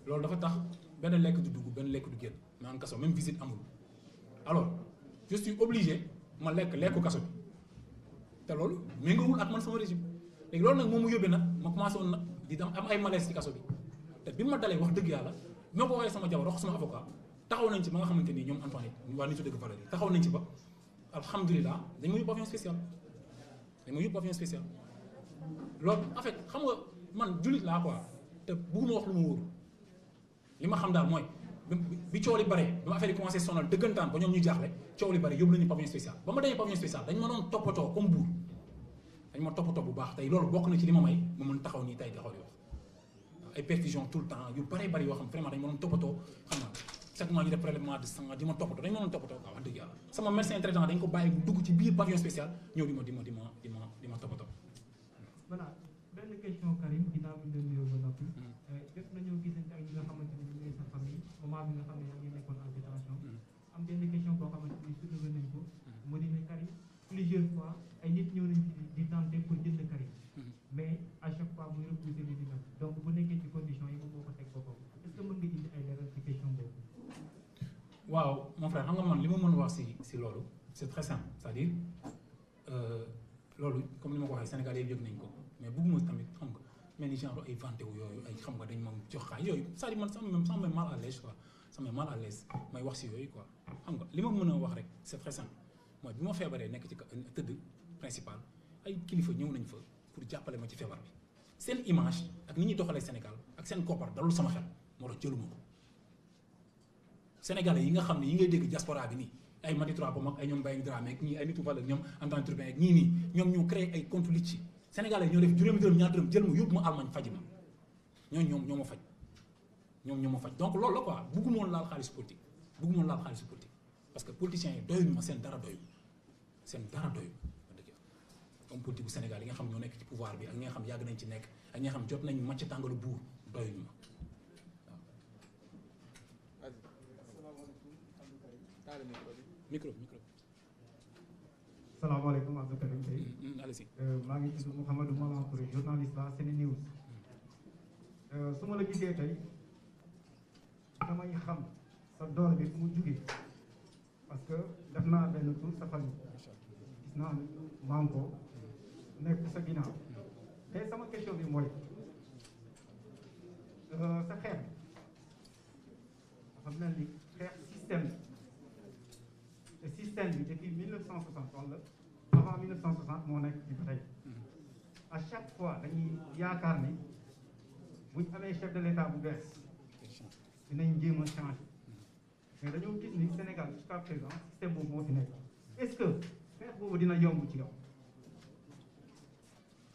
loolu dafa tax benn lekk du dugg benn lekk du génn naan kaso même visite amul alors je suis obligé ma lekku kaso bi te loolu méngoowul ak man sama régime léegi loolu nag moom mu yóbbee nag ma commencé woon nag di am ay malaise ci kaso bi te bi ma dalee wax dëgg yàlla bi ma ko waxee sama jabar wax sama avocat taxaw nañ ci ba nga xamante ni ñoom Antoine waa nitu dëgg valeur yi taxaw nañ ci ba alhamdulilah dañ ma yóbbu avion spécial loolu en fait xam nga man jullit laa quoi te bugguma wax lu ma wóoru li ma xam daal mooy bi coow li bare ba ma affaire yi commencé sonal dëggantaan ba ñoom ñu jaaxle coow li bare yóbbu nañu pavillon spécial ba ma demee pavillon spécial dañ ma doon toppatoo comme buur dañ ma toppatoo bu baax tey loolu bokk na ci li ma may ma mën taxaw nii tey taxaw di wax ay perfusion tout le temps yu bare yoo xam vraiment dañ ma doon toppatoo xam nga chaque mois ñu def prélèvement de sang di ma toppatoo dañ ma doon toppatoo quoi wax dëgg yàlla sama médecin traitant dañ ko bàyyi bu dugg ci biir pavillon spécial ñëw di ma toppatoo. voilà benn question Karim ginnaaw bi ñu doon nuyoo ba noppi jot nañoo gisante ak ñi nga xamante ni ñooy sa famille moment bi nga xam ne yaa ngi nekkoon en détention am benn question boo xamante ni soulevé nañ ko mu di ne Karim plusieurs fois ay nit ñëw nañ ci di tenter pour jënd Karim mais à chaque fois muy repousser li di mel donc bu nekkee ci condition yi moom moo ko teg boppam est-ce que mën nga indi ay leeral ci question boobu. waaw mon frère xam nga man li ma mën wax si loolu c'est très simple c'est-à-dire loolu comme ni ma ko waxee Sénégalais yëg nañ ko mais bëgguma tamit xam nga mel ni genre ay vanté wu yooyu ay xam nga dañ ma jox xaay yooyu c'est-à-dire man ça me met mal à l'aise quoi ça me met mal à l'aise may wax si yooyu quoi xam nga li ma mën a wax rek c'est très simple mooy bi ma feebaree nekk ci tëdd principal ay kilifa ñëw nañ fa pour jàppale ma ci feebar bi seen image ak ni ñuy doxalee Sénégal ak seen koppar dalul sama xel moo tax jëluma ko Sénégalais yi nga xam ne yi ngay dégg diaspora bi nii ay Mati Trois Pommes ak ay ñoom Mbaye Dramé ak ñii ay nitu valeur ñoom Antoine Turpin ak ñii nii ñoom ñoo créé ay compte litchi Sénégalais yi ñoo def juróomi dërëm ñaar dërëm jël ma yóbbu ma Allemagne faj ma ñoo ma faj donc loolu la quoi bëgguma woon laal xaalis politique parce que politiciens yi doyuñu ma seen dara doyu comme politique bu Sénégal yi nga xam ñoo nekk ci pouvoir bi ak ñi nga xam yàgg nañ ci nekk ak ñi nga xam jot nañ màcc tàngalu buur doyuñu ma micro. salaamaaleykum Abdou Karim Gueye. maa ngi tudd Mouhamadou Malang Touré journaliste la SeneNews. su ma la gisee tey damay xam sa door bi fu mu jugee parce que def naa benn tour sa famille gis naa Manko nekk sa ginnaaw tey sama question bi mooy sa xeex dafa mel ni xeex système te système bi depuis 1960 wala avant 1960 moo nekk ci ba tey à chaque fois dañuy yaakaar ni buñ amee chef de l'État bu bees dinañ jéem a changer mais dañoo gis ni Sénégal jusqu'à présent système boobu moo fi nekk est-ce que xeex boobu dina yomb ci yow.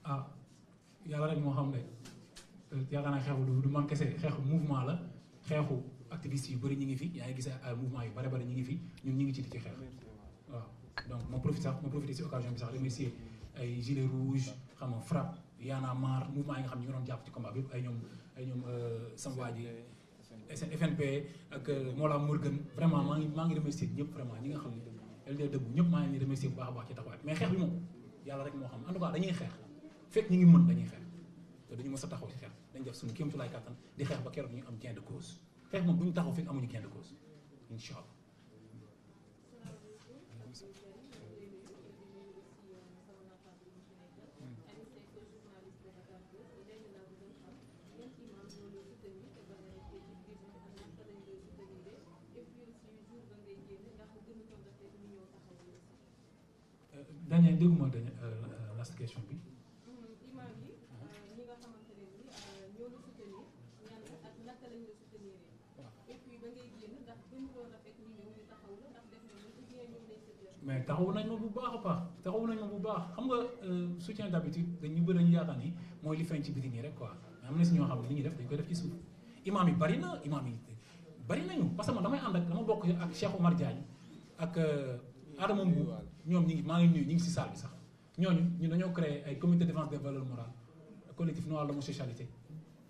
ah yàlla rek moo xam ne yaakaar naa xeexu du man kese xeexu mouvement la xeexu activistes yu bëri ñi ngi fi yaa ngi gis ay mouvement yu bëri ñi ngi fi ñun ñi ngi ci di ci xeex waaw donc ma profité si occasion bi sax remercier ay gilets rouges xam nga FRAPP Y'en a marre mouvement yi nga xam ne ñu ngi doon jàpp ci combat bi yëpp ay ñoom sama waa ji FNP ak Mola Morgan vraiment maa ngi remercier ñëpp vraiment ñi nga xam ne LD Debout ñëpp maa ngi leen di remercier bu baax a baax ci taxawaay mais xeex bi moom yàlla rek moo xam en tout cas dañuy xeex fekk ñi ngi mën dañuy xeex te duñu mës a taxaw ci xeex dañ def suñu kéem tolluwaay kàttan di xeex ba keroog ñu am gain de cause xeex moom duñu taxaw fekk amuñu gain de cause incha allah. Daniel dégguma last question bi. imam yi ñi nga xamante ne ni ñoo la soutenir ñan la ak naka lañ la soutenir et puis ba ngay génn ndax gënu doon a fekk ñu ñëw ñu taxaw la ndax def nañu ou bien ñoom lañ soutenir. mais taxaw nañ ma bu baax a baax taxaw nañ ma bu baax xam nga soutien d'habitude dañu bëri dañu yaakaar ni mooy li feeñ ci biti nii rek quoi mais am na si ñoo xam ne li ñuy def dañ koy def ci suuf imam yi bari na imam yi bari nañu parce que man damay ànd ak dama bokk ak Cheikh Omar Diagne ak Adama Mbou ñoom ñi ngi maa ngi nuyu ñi ngi si salle bi sax ñooñu ñu dañoo créé ay comité de défense des valeurs morales collectif noir l'homosexualité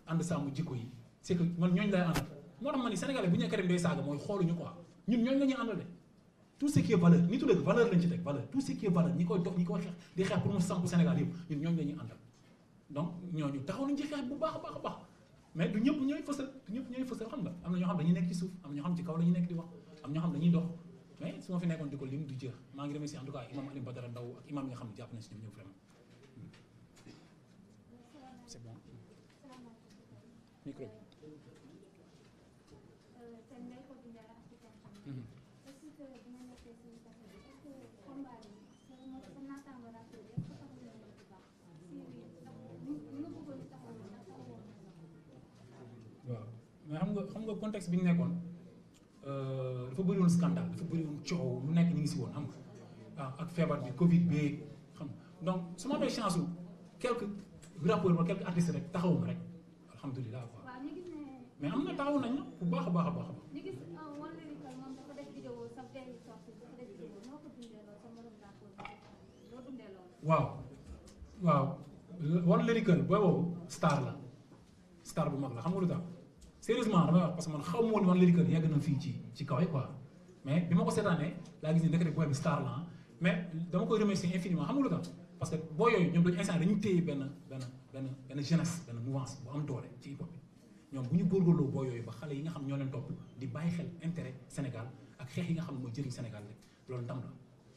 ànd sàmm jikko yi c'est que man ñooñu lay àndal moo tax man ni sénégalais bu ñu Karim day saaga mooy xooluñu quoi ñun ñooñu la ñuy àndal de tout ce qui est valeur nitu dëgg valeur lañ ci teg valeur tout ce qui est valeur ñi koy dox ñi koy xeex di xeex pour mu samp Sénégal yëpp ñun ñooñu la ñuy àndal donc ñooñu taxaw nañ ci xeex bu baax a baax a baax mais du ñëpp ñooy fësal xam nga am na ñoo xam dañuy nekk ci suuf am na ñoo xam ci kaw la ñuy nekk di wax am ñoo xam dañuy dox mais su ma fi nekkoon di ko lim du jeex maa ngi remercier en tout cas imam Alioune Badara Ndaw ak imam yi nga xam ne jàpp nañ si ñoom ñëpp vraiment c'est bon micro waaw mais xam nga contexte bi ñu nekkoon dafa bëri woon scandale dafa bëri woon coow lu nekk ñu ngi si woon xam nga waaw ak feebar bi Covid bi xam nga donc su ma amee chance su quelques rappeurs wala quelques artistes rek taxawu ma rek alhamdulilah quoi mais am na taxaw nañ na bu baax a baax a baax a baax. waaw waaw One Lyrical booy boobu star la star bu mag la xam nga lu tax sérieusement damay wax parce que man xaw ma woon One Lyrical yegg na fii ci kaw yi quoi mais bi ma ko seetaanee laa gis ne ndekete booy bi star la mais dama koy remercier infiniment xam nga lu tax parce que boo yooyu ñoom dañu instant dañu téye benn jeunesse benn mouvance bu am doole ci hip hop bi ñoom bu ñu góorgóorloo boo yooyu ba xale yi nga xam ñoo leen topp di bàyyi xel intérêt Sénégal ak xeex yi nga xam ne mooy jëriñ Sénégal rek loolu ndam la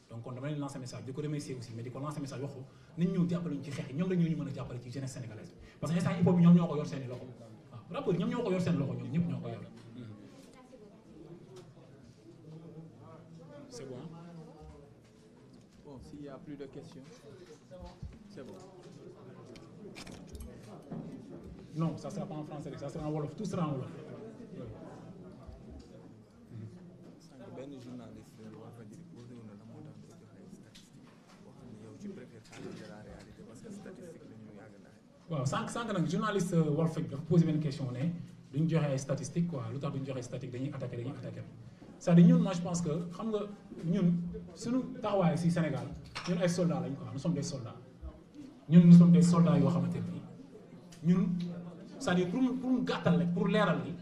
donc kon dama leen lancer message di ko remercier aussi mais di ko lancer message wax ko nañ ñëw jàppale ñu ci xeex yi ñoom rek ñoo ñu mën a jàppale ci jeunesse sénégalaise bi parce que instant hip hop bi ñoom ñoo ko yor seen i loxo waaw rappeurs yi ñoom ñoo ko yor seen loxo ñoom ñëpp ñoo ko yor. C'est bon. Bon, s'il y a plus de questions, c'est bon. Non, ça sera pas en français, ça sera en wolof, tout sera en wolof. benn journaliste Walfadjri posé wu na la moo tax doo joxe ay statistiques boo xam ne yow tu préfères parler de la réalité parce que statistique la ñu yàgg na. waaw sànq nag journaliste Walfadjri dafa posé benn question ne duñ joxe ay statistiques quoi lu tax duñ joxe statistique dañuy attaqué c'est-à-dire ñun moi je pense que xam nga ñun suñu taxawaay si Sénégal ñun ay soldats lañ quoi nous sommes des soldats nous sommes des soldats yoo xamante ni ñun c'est-à-dire pour mu gàttal rek pour leeral li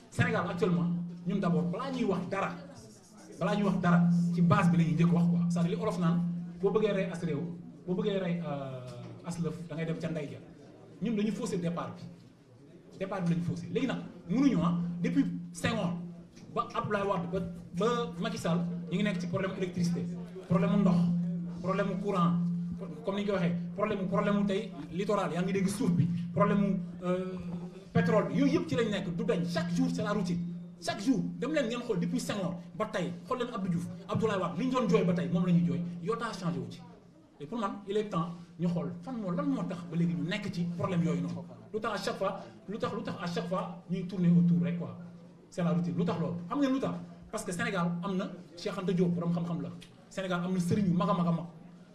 Sénégal actuellement ñun d'abord balaa ñuy wax dara ci base bi la ñuy njëkk wax quoi c'est-à-dire li olof naan boo bëggee rey as réew boo bëggee rey as lëf da ngay dem ca ndey ja ñun dañu faussé départ bi lañu faussé léegi nag mënuñu depuis 5 ans ba Abdoulaye Wade ba Macky Sall ñu ngi nekk ci problème électricité problème mu ndox problème mu courant comme ni ñu ko waxee problème mu tey littoral yaa ngi dégg suuf bi problème mu pétrole bi yooyu yëpp ci lañ nekk du dañ chaque jour c'est la routine chaque jour dem leen ngeen xool depuis 5 ans ba tey xool leen Abdou Diouf Abdoulaye Wade li ñu doon jooy ba tey moom la ñuy jooy yootaa changé wu ci et pour man il est temps ñu xool lan moo tax ba léegi ñu nekk ci problème yooyu noonu lu tax à chaque fois ñuy tourner autour rek quoi c'est la routine lu tax loolu xam ngeen lu tax parce que Sénégal am na Cheikh Anta Diop borom xam-xam la Sénégal am na sëriñ yu mag a mag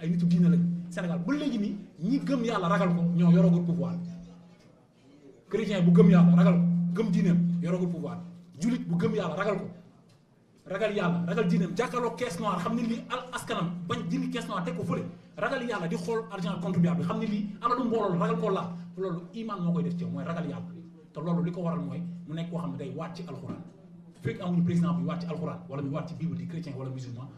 ay nitu diine lañ Sénégal ba léegi nii ñi gëm yàlla ragal ko ñoo yoragul pouvoir chrétien bu gëm yàlla ragal ko gëm diineem yoragul pouvoir julit bu gëm yàlla ragal ko ragal yàlla ragal diineem jàkkaarloo caisse noire xam ne lii askanam bañ dindi caisse noire teg ko fële ragal yàlla di xool argent contribuable bi xam ne lii alalu mbooloo la ragal koo laal loolu iman moo koy def ci yow mooy ragal yàlla te loolu li ko waral mooy mu nekk koo xam ne day waat ci alxuraan fekk amuñu président bi waat ci alxuraan wala mu waat ci bible di chrétien wala musulman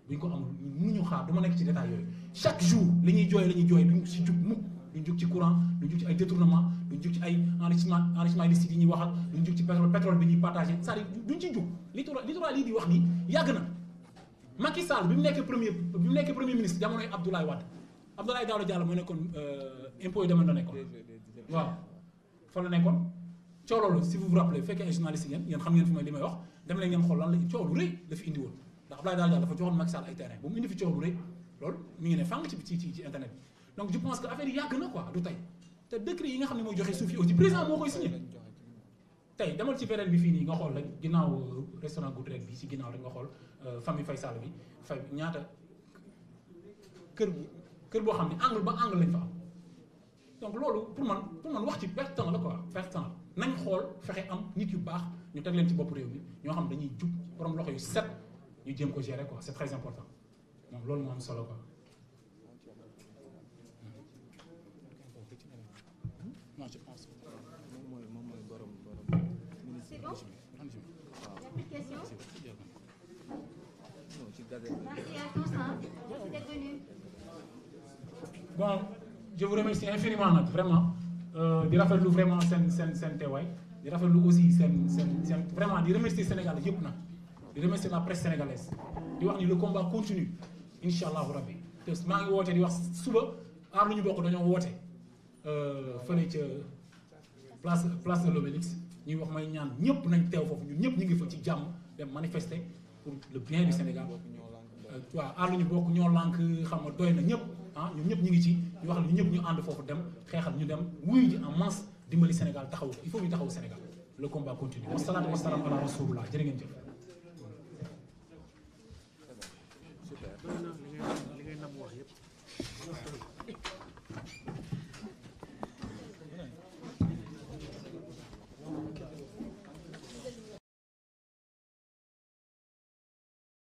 buñ ko amul mënuñu xaar du ma nekk ci détail yooyu chaque jour li ñuy jooy duñ si jug mukk duñ jug ci courant duñ jug ci ay détournement duñ jug ci ay enrichissement illicite yi ñuy waxal duñ jug ci pétrole bi ñuy partagé c'est-à-dire duñ ci jug littoral lii di wax nii yàgg na Macky Sall bi mu nekkee premier ministre jamonoy Abdoulaye Wade Abdoulaye Daouda Diallo moo nekkoon impôt yi domaine la nekkoon waaw fa la nekkoon coow loolu si vous vous rappelez fekkee ay journaliste yéen xam ngeen fi may li may wax dem leen ngeen xool lan la coow lu rëy la fi indi woon ndax Abdoulaye Daouda Diallo dafa joxoon Macky Sall ay terrain ba mu indi fi coow lu rëy loolu mi ngi ne fàng ci internet bi donc je pense que affaire yi yàgg na quoi du tey te décret yi nga xam ne mooy joxe suuf yi aussi président moo koy signé tey demal ci VDN bi fii nii nga xool rek ginnaaw restaurant Goudrec bi ci ginnaaw rek nga xool famille Faye Sall bi fay ñaata kër boo xam ne angle ba angle lañ fa am donc loolu pour man wax ci perte temps la quoi perte temps nañ xool fexe am nit yu baax ñu teg leen ci bopp réew mi ñoo xam dañuy jub borom loxo yu set ñu jéem ko gérer quoi c'est très important donc loolu moo am solo quoi. Non, je pense. C'est bon? Il n'y a plus de questions? Merci à tous d'être venus. Bon, je vous remercie infiniment nag vraiment di rafetlu vraiment seen teewaay di rafetlu aussi seen vraiment di remercier Sénégal yëpp nag di remercier la presse sénégalaise di wax ni le combat continue incha allahu rabbi te maa ngi woote di wax suba aar lu ñu bokk dañoo woote fële ca place de l'Obélisque ñuy wax may ñaan ñëpp nañ teew foofu ñun ñëpp ñu ngi fa ci jàmm dem manifester pour le bien du Sénégal waaw aar lu ñu bokk ñoo lànk xam nga doy na ñëpp ah ñun ñëpp ñu ngi ci ñu wax ne ñëpp ñu ànd foofu dem xeexal ñu dem wuyu ji en masse dimbali Sénégal taxawu ko il faut ñu taxawu Sénégal le combat continue wasalaatu wasalaam ala rasulullah jërë ngeen jëf